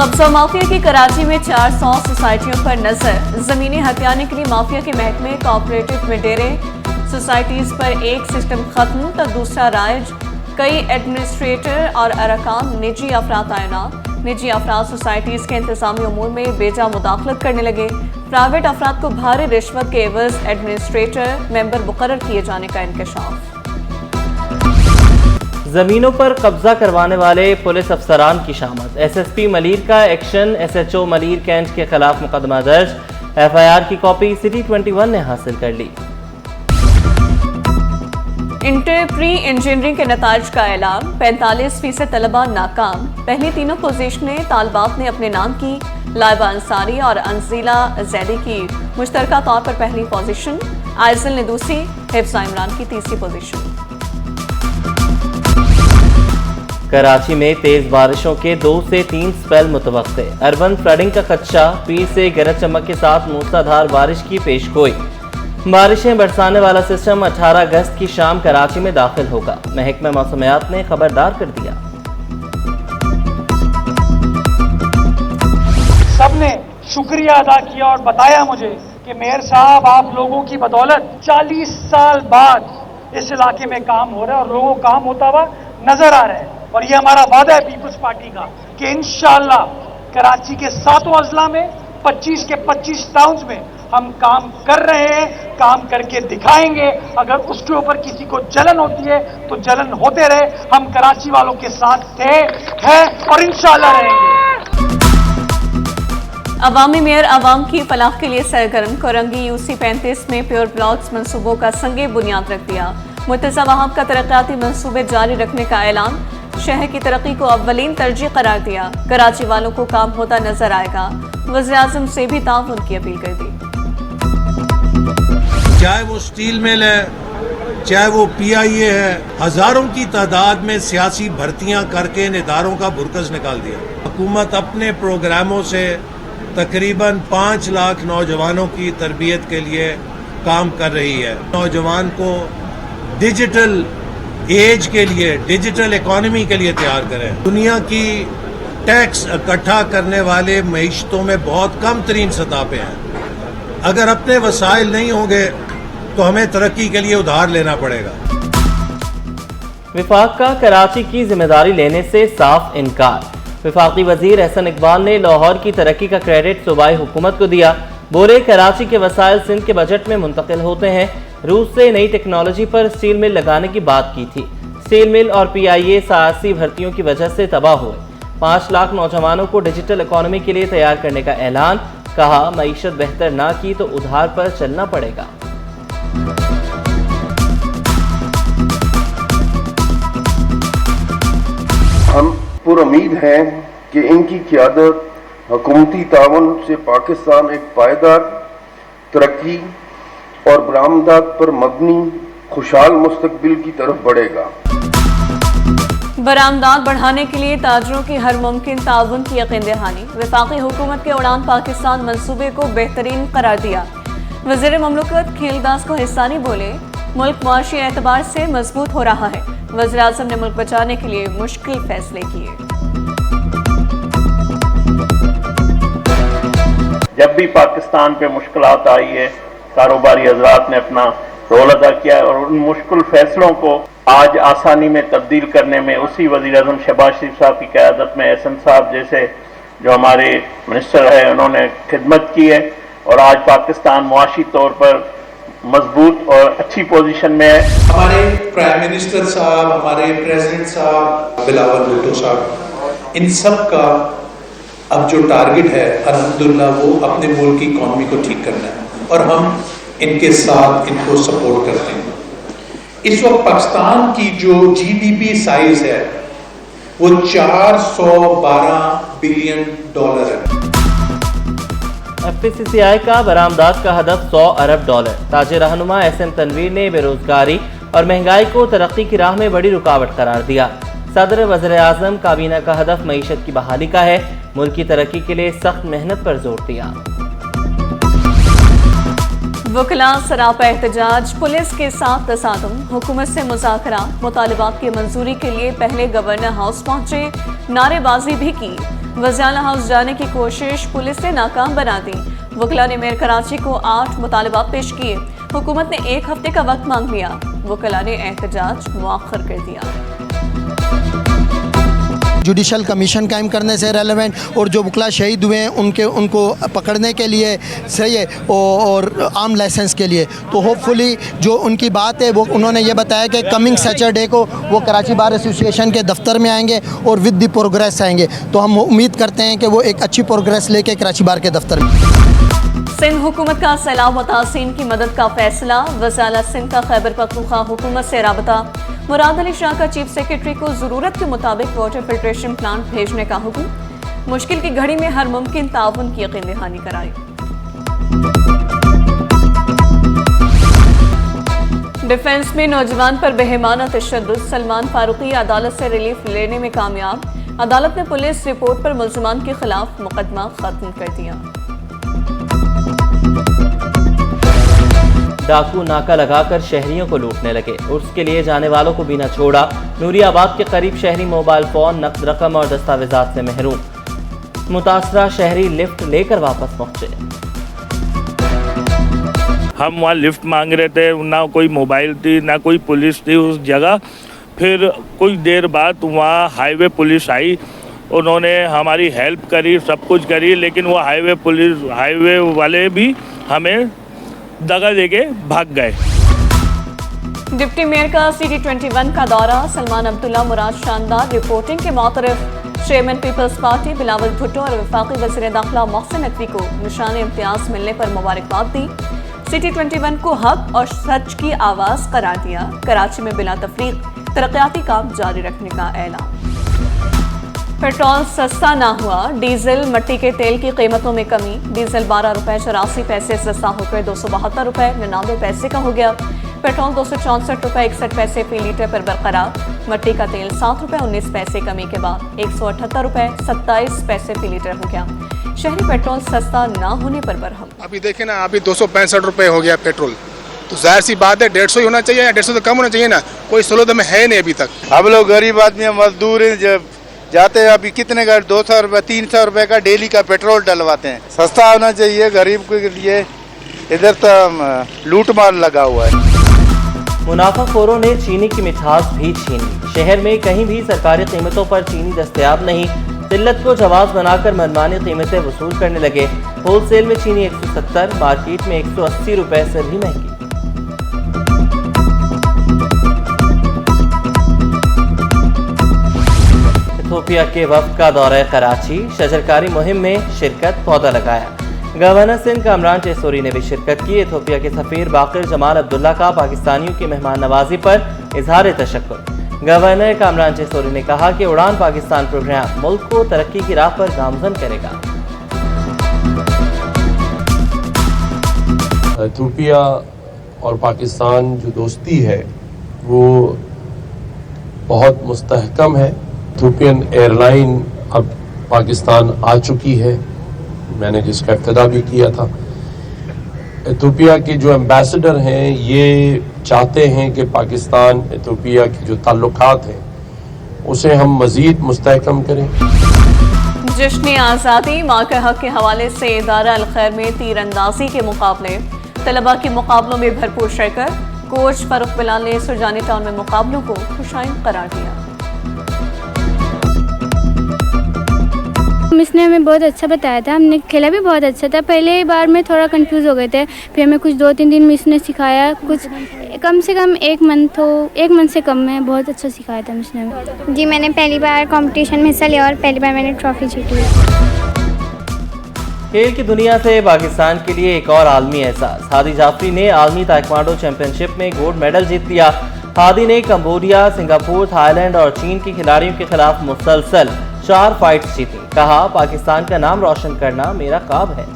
कब्जा माफिया की कराची में 400 सोसाइटियों पर नजर। जमीनें हथियाने के लिए माफिया के महकमे कोऑपरेटिव में डेरे। सोसाइटीज पर एक सिस्टम खत्म तो दूसरा राइज। कई एडमिनिस्ट्रेटर और अरकान निजी अफराद तैनात। निजी अफराद सोसाइटीज के इंतजामी उमूर में बेजा मुदाखलत करने लगे। प्राइवेट अफराद को भारी रिश्वत के एवज एडमिनिस्ट्रेटर मेंबर मुकर्रर किए जाने का इंकशाफ। जमीनों पर कब्जा करवाने वाले पुलिस अफसरान की शामत। एसएसपी मलीर का एक्शन। एसएचओ मलीर कैंट के खिलाफ मुकदमा दर्ज। एफआईआर की कॉपी सिटी 21 ने हासिल कर ली। इंटर प्री इंजीनियरिंग के नताइज का ऐलान। 45% तलबा नाकाम। पहली तीनों पोजीशनें तालबात ने अपने नाम की। लाइबा अंसारी और अंजीला जैदी की मुश्तरका तौर पर पहली पोजीशन। आइजल ने दूसरी, हिफ्जा इमरान की तीसरी पोजीशन। कराची में तेज बारिशों के 2 से 3 स्पेल मुतवक्के। अर्बन फ्लडिंग का खदशा। पीर से गरज चमक के साथ मूसलाधार बारिश की पेशगोई। बारिशें बरसाने वाला सिस्टम 18 अगस्त की शाम कराची में दाखिल होगा। महकमा मौसमियात ने खबरदार कर दिया। सबने शुक्रिया अदा किया और बताया मुझे कि मेयर साहब आप लोगों की बदौलत 40 साल बाद इस इलाके में काम हो रहा है और लोगों को काम होता हुआ नजर आ रहा है। और ये हमारा वादा है पीपल्स पार्टी का कि इंशाअल्लाह कराची के 7 अजला में 25 के 25 टाउन्स में हम काम कर रहे हैं, काम करके दिखाएंगे। अगर उसके ऊपर किसी को जलन होती है तो जलन होते रहे। हम कराची वालों के साथ थे, हैं और इंशाअल्लाह रहेंगे। अवामी मेयर अवाम की फलाह के लिए सरगर्म। कोरंगी यूसी 35 में प्योर ब्लॉक्स मंसूबों का संगे बुनियाद रख दिया। मुर्तजा वहाब का तरक्याती मंसूबे जारी रखने का ऐलान। शहर की तरक्की को अव्वलीन तरजीह करार दिया। कराची वालों को काम होता नजर आएगा। वज़ीर आज़म से भी ताउन की अपील कर दी। चाहे वो स्टील मिल है, चाहे वो PIA है, हजारों की तादाद में सियासी भर्तियां करके इन इदारों का बुरकस निकाल दिया। हुकूमत अपने प्रोग्रामों से तकरीबन 5 लाख नौजवानों की तरबियत के लिए काम कर रही है। नौजवान को डिजिटल एज के लिए, डिजिटल इकोनॉमी के लिए तैयार करें। दुनिया की टैक्स इकट्ठा करने वाले मईशतों में बहुत कम तरीन सतह पे हैं। अगर अपने वसाइल नहीं होंगे तो हमें तरक्की के लिए उधार लेना पड़ेगा। विफाक का कराची की जिम्मेदारी लेने से साफ इनकार। विफाकी वजीर एहसन इकबाल ने लाहौर की तरक्की का क्रेडिट सूबाई हुकूमत को दिया। बोले कराची के वसाइल सिंध के बजट में मुंतकिल होते हैं। रूस से नई टेक्नोलॉजी पर स्टील मिल लगाने की बात की थी। स्टील मिल और PIA सियासी भर्तियों की वजह से तबाह हुए। 5 लाख नौजवानों को डिजिटल इकोनॉमी के लिए तैयार करने का ऐलान। कहा मईशत बेहतर ना की तो उधार पर चलना पड़ेगा। हम पुरुमीद हैं कि इनकी क़यादत हुकूमती ताउन से पाकिस्तान एक पायदार तरक्की और बरामदात पर मबनी खुशहाल मुस्तकबिल की तरफ बढ़ेगा। बरामदात बढ़ाने के लिए ताजरों की हर मुमकिन ताउन की यकीन दहानी। वफाकी हुकूमत के उड़ान पाकिस्तान मंसूबे को बेहतरीन करार दिया। वज़ीर ममलकत खीलदास को हिस्सानी बोले मुल्क मुआशी एतबार से मजबूत हो रहा है। वज़ीर आज़म ने मुल्क बचाने के लिए मुश्किल फैसले किए। जब भी पाकिस्तान पे मुश्किलात आई है, कारोबारी हजरात ने अपना रोल अदा किया है और उन मुश्किल फैसलों को आज आसानी में तब्दील करने में उसी वज़ीर आज़म शहबाज शरीफ साहब की क़यादत में एहसन साहब जैसे जो हमारे मिनिस्टर है उन्होंने खिदमत की है और आज पाकिस्तान मुआशी तौर पर मजबूत और अच्छी पोजीशन में है। हमारे प्राइम मिनिस्टर साहब, हमारे प्रेसिडेंट साहब बिलावल भुट्टो साहब, इन सब का अब जो टारगेट है अल्हम्दुलिल्लाह वो अपने मुल्क की इकॉनमी को ठीक करना है और हम इनके साथ इनको सपोर्ट करते हैं। इस वक्त पाकिस्तान की जो GDP साइज है वो $412 बिलियन है। FPCCI का बरामदात का हदफ $100 अरब। ताजे रहनुमा SM तनवीर ने बेरोजगारी और महंगाई को तरक्की की राह में बड़ी रुकावट करार दिया। सदर वज़ीर आज़म काबीना का हदफ मईशत की बहाली का है। मुल्क की तरक्की के लिए सख्त मेहनत पर जोर दिया। वकला सरापा एहतजाज। पुलिस के साथ तसादुम। हुकूमत से मुज़ाकरा। मुतालिबात की मंजूरी के लिए पहले गवर्नर हाउस पहुंचे। नारेबाजी भी की। वज़ाला हाउस जाने की कोशिश पुलिस ने नाकाम बना दी। वकला ने मेयर कराची को 8 मुतालबात पेश किए। हुकूमत ने 1 हफ्ते का वक्त मांग लिया। वकला ने एहतजाज मुअख्खर कर दिया। जुडिशल कमीशन कायम करने से रेलेवेंट, और जो वकला शहीद हुए हैं उनको पकड़ने के लिए सही है, और आम लाइसेंस के लिए। तो होपफुली जो उनकी बात है वो उन्होंने ये बताया कि कमिंग सैटरडे को वो कराची बार एसोसिएशन के दफ्तर में आएंगे और विद द प्रोग्रेस आएंगे। तो हम उम्मीद करते हैं कि वो एक अच्छी प्रोग्रेस लेके कराची बार के दफ्तर में। सिंध हुकूमत का सैलाब मुतासिरीन की मदद का फैसला। वज़ाला सिंध का खैबर पख्तूनख्वा हुकूमत से राबता। मुराद अली शाह का चीफ सेक्रेटरी को ज़रूरत के मुताबिक वाटर फिल्ट्रेशन प्लांट भेजने का हुक्म। मुश्किल की घड़ी में हर मुमकिन ताउन की यकीन दहानी कराई। डिफेंस में नौजवान पर बेहमाना तशद्दुद। सलमान फारूकी अदालत से रिलीफ लेने में कामयाब। अदालत ने पुलिस रिपोर्ट पर मुल्ज़िमान के खिलाफ मुकदमा खत्म कर दिया। डाकू नाका लगाकर शहरियों को लूटने लगे। उर्स के लिए जाने वालों को भी न छोड़ा। नूरियाबाद के करीब शहरी मोबाइल फोन, नकद रकम और दस्तावेजात से महरूम। मुतासरा शहरी लिफ्ट लेकर वापस पहुंचे। हम वहाँ लिफ्ट मांग रहे थे, ना कोई मोबाइल थी ना कोई पुलिस थी उस जगह। फिर कुछ देर बाद वहाँ हाईवे पुलिस आई। उन्होंने हमारी हेल्प करी, सब कुछ करी, लेकिन वो हाईवे वाले भी हमें दगा देके भाग गए। डिप्टी मेयर का CT21 का दौरा। सलमान अब्दुल्ला मुराद शानदार रिपोर्टिंग के मौतरफ। Chairman Peoples Party Bilawal Bhutto और वफाकी वज़ीर दाखिला मोहसिन नकवी को निशान इम्तियाज मिलने पर मुबारकबाद दी। CT21 को हक और सच की आवाज़ करार दिया। कराची में बिला तफरीक तरक्याती काम जारी रखने का ऐलान। पेट्रोल सस्ता ना हुआ। डीजल मट्टी के तेल की कीमतों में कमी। डीजल 12 रुपये 84 पैसे सस्ता होकर 272 रुपये 99 पैसे का हो गया। पेट्रोल 264 रुपये 61 पैसे फी लीटर पर बरकरार। मट्टी का तेल 7 रुपये 19 पैसे कमी के बाद 178 रुपये 27 पैसे फी लीटर हो गया। शहरी पेट्रोल सस्ता ना होने पर बरहम। अभी देखें ना, अभी 265 रुपये हो गया पेट्रोल, तो जाहिर सी बात है 150 ही होना चाहिए या 150 से कम होना चाहिए ना। कोई सहूलत में है नहीं अभी तक। हम लोग गरीब आदमी मजदूर हैं, जब जाते हैं अभी कितने का 200 रुपये 300 रुपये का डेली का पेट्रोल डलवाते हैं। सस्ता होना चाहिए गरीब के लिए। इधर तो लूट मार लगा हुआ है। मुनाफाखोरों ने चीनी की मिठास भी छीनी। शहर में कहीं भी सरकारी कीमतों पर चीनी दस्तयाब नहीं। किल्लत को जवाब बनाकर मनमानी कीमतें वसूल करने लगे। होलसेल में चीनी 170, मार्केट में 180 रुपये से भी महंगी। इथियोपिया के वफ्द का दौरा कराची। शजरकारी मुहिम में शिरकत, पौधा लगाया। गवर्नर सिंध कामरान चेसोरी ने भी शिरकत की। इथियोपिया के सफीर बाकिर जमाल अब्दुल्ला का पाकिस्तानियों की मेहमान नवाजी पर इजहार तशक्कुर। गवर्नर कामरान चेसोरी ने कहा कि उड़ान पाकिस्तान प्रोग्राम मुल्क को तरक्की की राह पर गामजन करेगा। इथियोपिया और पाकिस्तान जो दोस्ती है वो बहुत मुस्तहकम है। इथियोपियन एयरलाइन अब पाकिस्तान आ चुकी है, मैंने जिसका इब्तिदा भी किया था। इथियोपिया के जो एम्बेसडर हैं ये चाहते हैं कि पाकिस्तान इथियोपिया के जो ताल्लुकात हैं उसे हम मज़ीद मुस्तहकम करें। जश्न आज़ादी माँ के हक के हवाले से इदारा अल-खैर में तीरंदाजी के मुकाबले। तलबा के मुकाबलों में भरपूर शिरकत। कोच फरूख बिलाल ने सुरजानी टाउन में मुकाबलों को खुशाइन करार दिया। इसने हमें बहुत अच्छा बताया था, हमने खेला भी बहुत अच्छा था। पहले बार में थोड़ा कंफ्यूज हो गए थे, फिर हमें कुछ 2-3 दिन में इसने सिखाया। कुछ कम से कम 1 मंथ से कम में बहुत अच्छा सिखाया था इसने हमें। जी, मैंने पहली बार कंपटीशन में हिस्सा लिया और पहली बार मैंने ट्रॉफी जीती। खेल की दुनिया से पाकिस्तान के लिए एक और आलमी एहसास। हादी जाफरी ने आलमी ताइक्वांडो चैंपियनशिप में गोल्ड मेडल जीत लिया। हादी ने कंबोडिया, सिंगापुर, थाईलैंड और चीन के खिलाड़ियों के खिलाफ मुसलसल 4 फाइट्स जीती। कहा, पाकिस्तान का नाम रोशन करना मेरा ख्वाब है।